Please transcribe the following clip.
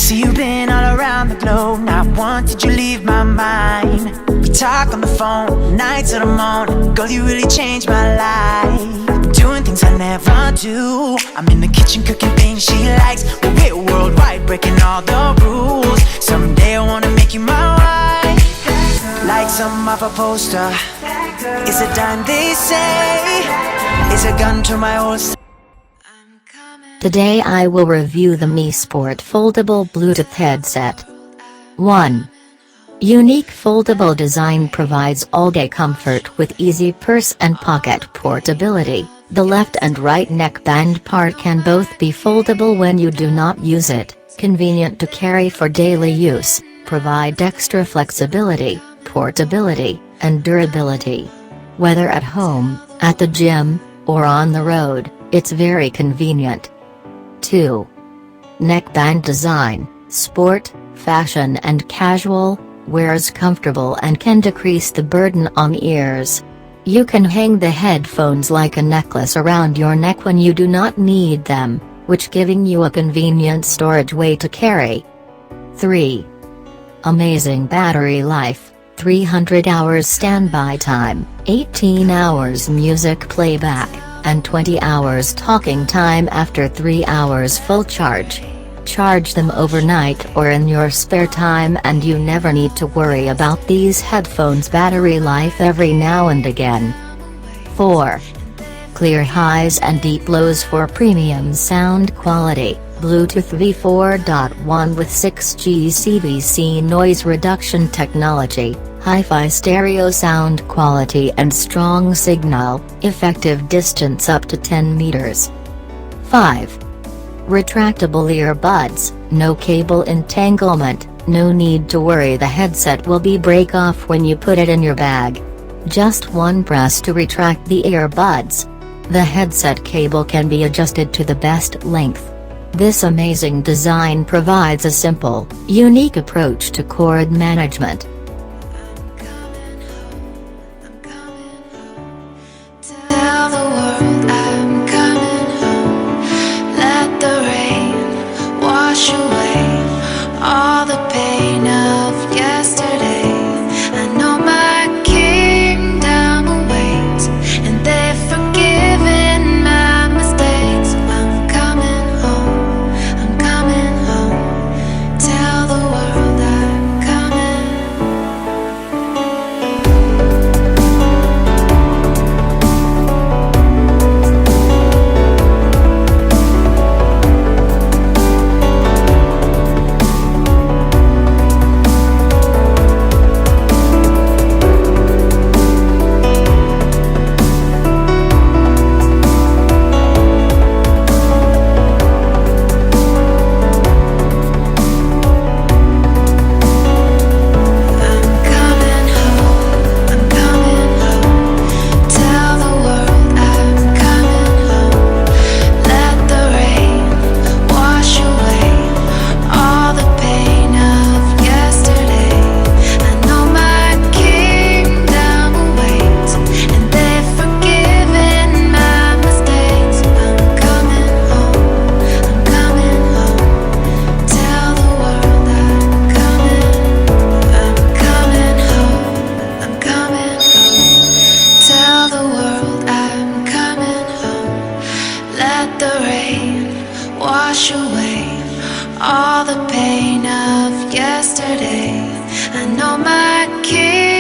See, you've been all around the globe. Not once did you leave my mind. We talk on the phone, nights till the morning. Girl, you really changed my life. Doing things I never do. I'm in the kitchen cooking things she likes. We're worldwide, breaking all the rules. Someday I wanna make you my wife. Like some off a poster. It's a dime they say. It's a gun to my holster. Today I will review the Mee'sport Foldable Bluetooth headset. 1. Unique foldable design provides all-day comfort with easy purse and pocket portability. The left and right neckband part can both be foldable when you do not use it, convenient to carry for daily use, provide extra flexibility, portability, and durability. Whether at home, at the gym, or on the road, it's very convenient. 2. Neckband design, sport, fashion and casual, wears comfortable and can decrease the burden on ears. You can hang the headphones like a necklace around your neck when you do not need them, which giving you a convenient storage way to carry. 3. Amazing battery life, 300 hours standby time, 18 hours music playback, and 20 hours talking time after 3 hours full charge. Charge them overnight or in your spare time and you never need to worry about these headphones' battery life every now and again. 4. Clear highs and deep lows for premium sound quality, Bluetooth v4.1 with 6G CVC noise reduction technology, hi-fi stereo sound quality and strong signal, effective distance up to 10 meters. 5. Retractable earbuds, no cable entanglement, no need to worry the headset will break off when you put it in your bag. Just one press to retract the earbuds. The headset cable can be adjusted to the best length. This amazing design provides a simple, unique approach to cord management. Tell the world I'm coming home. Let the rain wash away all the pain of yesterday. I know my kingdom awaits, and they've forgiven my mistakes. I'm coming home. I'm coming home. Tell the world I'm coming. Wash away all the pain of yesterday. I know my king